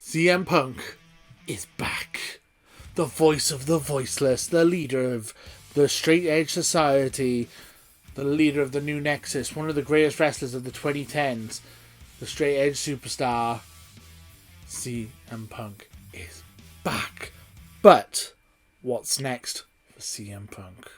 CM Punk is back. The voice of the voiceless, the leader of the straight edge society, the leader of the new Nexus, one of the greatest wrestlers of the 2010s, the straight edge superstar. CM Punk is back. But what's next for CM Punk?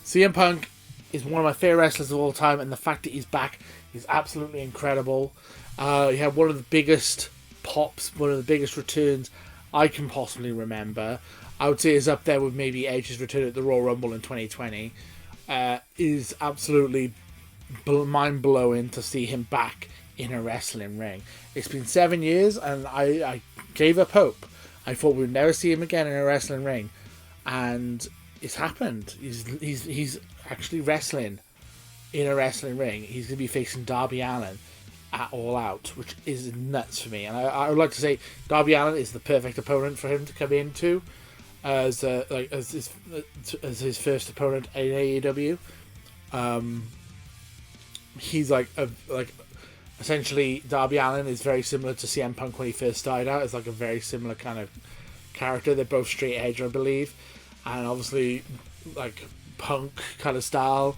CM Punk is one of my favourite wrestlers of all time, and the fact that he's back is absolutely incredible. He had one of the biggest pops, one of the biggest returns I can possibly remember. I would say is up there with maybe Edge's return at the Royal Rumble in 2020. Is absolutely mind-blowing to see him back in a wrestling ring. It's been 7 years, and I gave up hope. I thought we'd never see him again in a wrestling ring, and it's happened. He's actually wrestling in a wrestling ring. He's going to be facing Darby Allin at All Out, which is nuts for me. And I would like to say Darby Allin is the perfect opponent for him to come into as his first opponent in AEW. He's essentially Darby Allin is very similar to CM Punk when he first started out. It's like a very similar kind of character. They're both straight edge, I believe, and obviously like punk kind of style.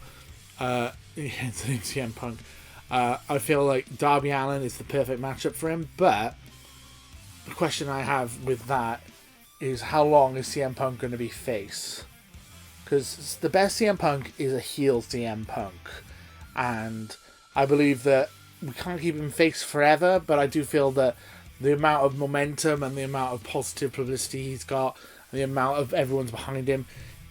CM Punk. I feel like Darby Allin is the perfect matchup for him, but the question I have with that is how long is CM Punk going to be face? Because the best CM Punk is a heel CM Punk, and I believe that we can't keep him face forever, but I do feel that the amount of momentum and the amount of positive publicity he's got, and the amount of everyone's behind him,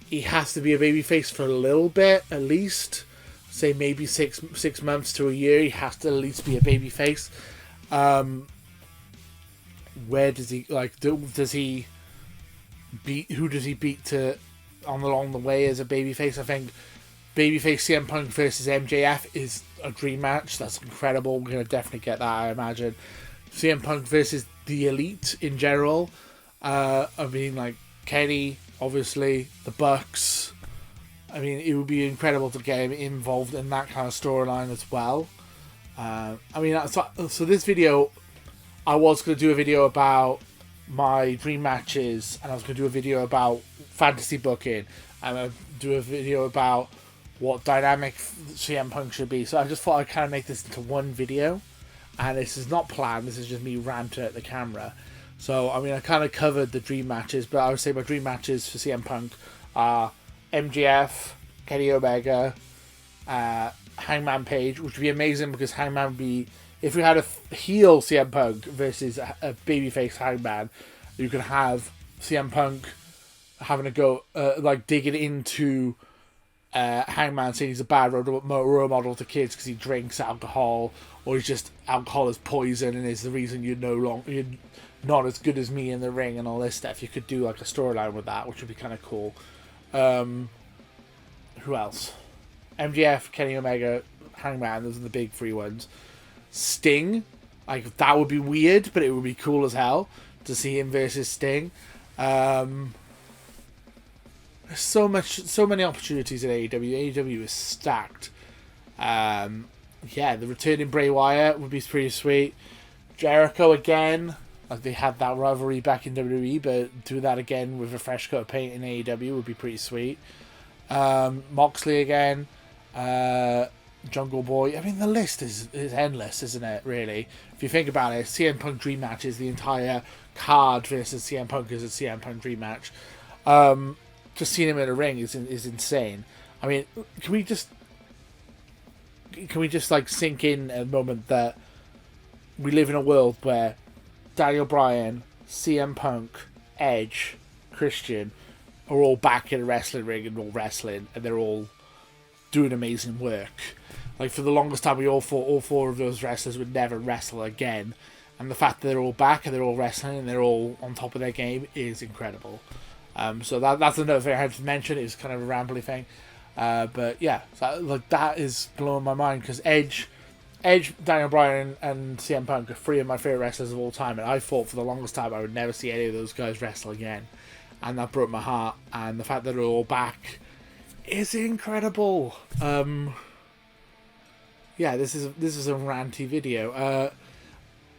he has to be a babyface for a little bit, at least. Say maybe six months to a year, he has to at least be a babyface. Where does he does he beat? Who does he beat to along the way as a babyface? I think babyface CM Punk versus MJF is a dream match. That's incredible. We're gonna definitely get that, I imagine. CM Punk versus the Elite in general. I mean, like Kenny, obviously the Bucks. I mean, it would be incredible to get him involved in that kind of storyline as well. So this video, I was going to do a video about my dream matches, and I was going to do a video about fantasy booking, and I'll do a video about what dynamic CM Punk should be. So I just thought I'd kind of make this into one video, and this is not planned, this is just me ranting at the camera. So, I mean, I kind of covered the dream matches, but I would say my dream matches for CM Punk are MJF, Kenny Omega, Hangman Page, which would be amazing because Hangman would be, if we had a heel CM Punk versus a babyface Hangman, you could have CM Punk having to go digging into Hangman, saying he's a bad role model to kids because he drinks alcohol, or he's just alcohol is poison and is the reason you're not as good as me in the ring and all this stuff. You could do like a storyline with that, which would be kind of cool. Who else? MJF, Kenny Omega, Hangman. Those are the big three ones. Sting, like that would be weird, but it would be cool as hell to see him versus Sting. There's so many opportunities in AEW. AEW is stacked. The returning Bray Wyatt would be pretty sweet. Jericho again. Like they had that rivalry back in WWE, but do that again with a fresh coat of paint in AEW would be pretty sweet. Moxley again, Jungle Boy. I mean, the list is endless, isn't it? Really, if you think about it, CM Punk dream match is the entire card versus CM Punk is a CM Punk dream match. Just seeing him in a ring is insane. I mean, can we just like sink in a moment that we live in a world where Daniel Bryan, CM Punk, Edge, Christian are all back in a wrestling ring and all wrestling, and they're all doing amazing work. Like for the longest time, we all thought all four of those wrestlers would never wrestle again, and the fact that they're all back and they're all wrestling and they're all on top of their game is incredible. So that's another thing I had to mention. It's kind of a rambly thing, but yeah, that is blowing my mind because Edge, Daniel Bryan, and CM Punk are three of my favourite wrestlers of all time, and I thought for the longest time I would never see any of those guys wrestle again, and that broke my heart. And the fact that they're all back is incredible. yeah, this is a ranty video.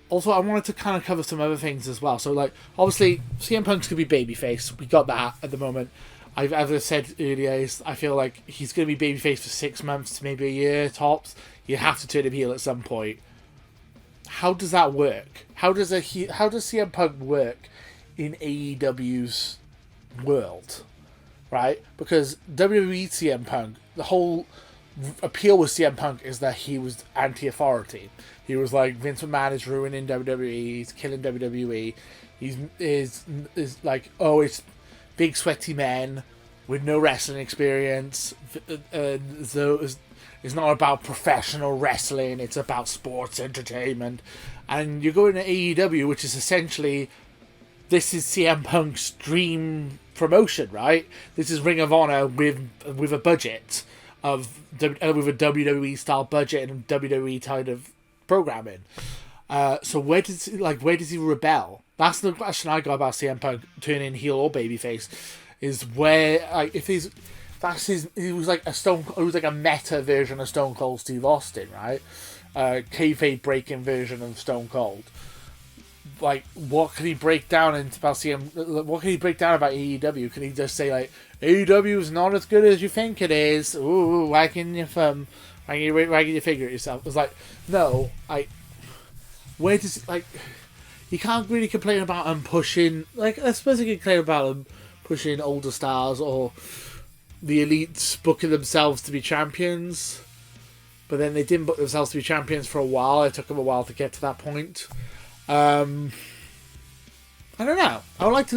Also, I wanted to kind of cover some other things as well. So, like, obviously, CM Punk's going to be babyface. We got that at the moment. As I said earlier, I feel like he's going to be babyface for 6 months to maybe a year, tops. You have to turn him heel at some point. How does that work? How does CM Punk work in AEW's world? Right? Because WWE CM Punk, the whole appeal with CM Punk is that he was anti-authority. He was like, Vince McMahon is ruining WWE, he's killing WWE. He's is like, oh, it's big sweaty men with no wrestling experience. So it's not about professional wrestling, it's about sports entertainment. And you're going to AEW, which is essentially, this is CM Punk's dream promotion, right? This is Ring of Honor with a budget with a WWE style budget and WWE kind of programming. So where does he rebel? That's the question I got about CM Punk turning heel or babyface. Is where, like, if he was like a meta version of Stone Cold Steve Austin, right? Kayfabe breaking version of Stone Cold. Like, what can he break down about CM? What can he break down about AEW? Can he just say, like, AEW is not as good as you think it is? Ooh, wagging your thumb, wagging your finger at yourself. It's like, no, where does, like, you can't really complain about him pushing, like, I suppose you can complain about him pushing older stars or the elites booking themselves to be champions, but then they didn't book themselves to be champions for a while. It took them a while to get to that point. I don't know. I would like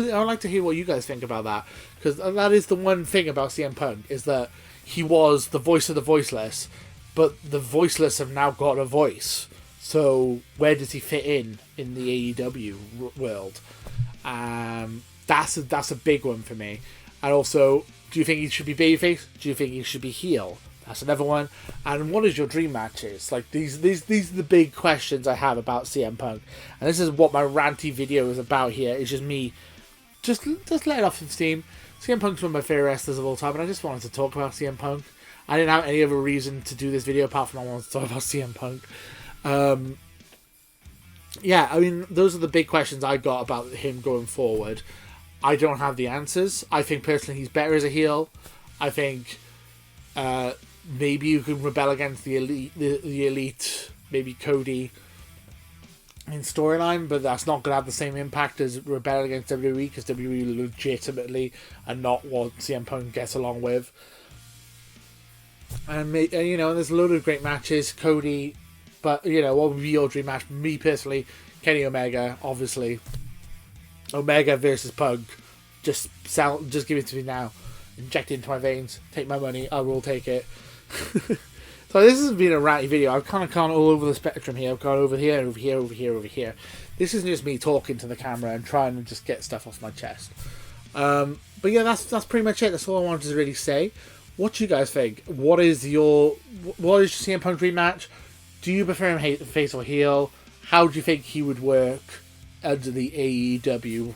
to hear what you guys think about that, because that is the one thing about CM Punk, is that he was the voice of the voiceless, but the voiceless have now got a voice. So where does he fit in the AEW world? That's a big one for me. And also, do you think he should be babyface? Do you think he should be heel? That's another one. And what is your dream matches? Like, these are the big questions I have about CM Punk. And this is what my ranty video is about here. It's just me just letting off some steam. CM Punk's one of my favourite wrestlers of all time, and I just wanted to talk about CM Punk. I didn't have any other reason to do this video apart from I wanted to talk about CM Punk. Yeah, I mean, those are the big questions I got about him going forward. I don't have the answers. I think personally he's better as a heel. I think maybe you could rebel against the elite, maybe Cody in storyline, but that's not going to have the same impact as rebel against WWE, because WWE legitimately are not what CM Punk gets along with. And you know, there's a load of great matches. Cody, but you know, what would be your dream match? Me personally, Kenny Omega, obviously. Omega versus Punk. Just give it to me now. Inject it into my veins. Take my money. I will take it. So this has been a ranty video. I've kind of gone all over the spectrum here. I've gone over here, over here, over here, over here. This isn't just me talking to the camera and trying to just get stuff off my chest. But yeah, that's pretty much it. That's all I wanted to really say. What do you guys think? What is your CM Punk dream match? Do you prefer him face or heel? How do you think he would work under the AEW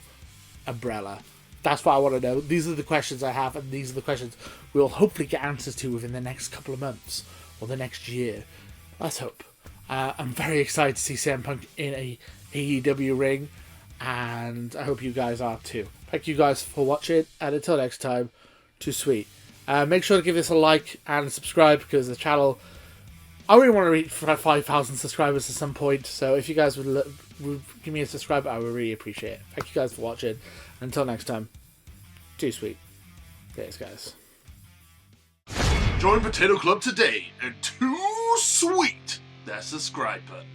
umbrella? That's what I want to know. These are the questions I have, and these are the questions we'll hopefully get answers to within the next couple of months or the next year. Let's hope. I'm very excited to see CM Punk in a AEW ring, and I hope you guys are too. Thank you guys for watching, and until next time, too sweet. Make sure to give this a like and subscribe, because the channel, I really want to reach 5,000 subscribers at some point, so if you guys would give me a subscribe, I would really appreciate it. Thank you guys for watching. Until next time, too sweet. Thanks, guys. Join Potato Club today and too sweet that subscribe button.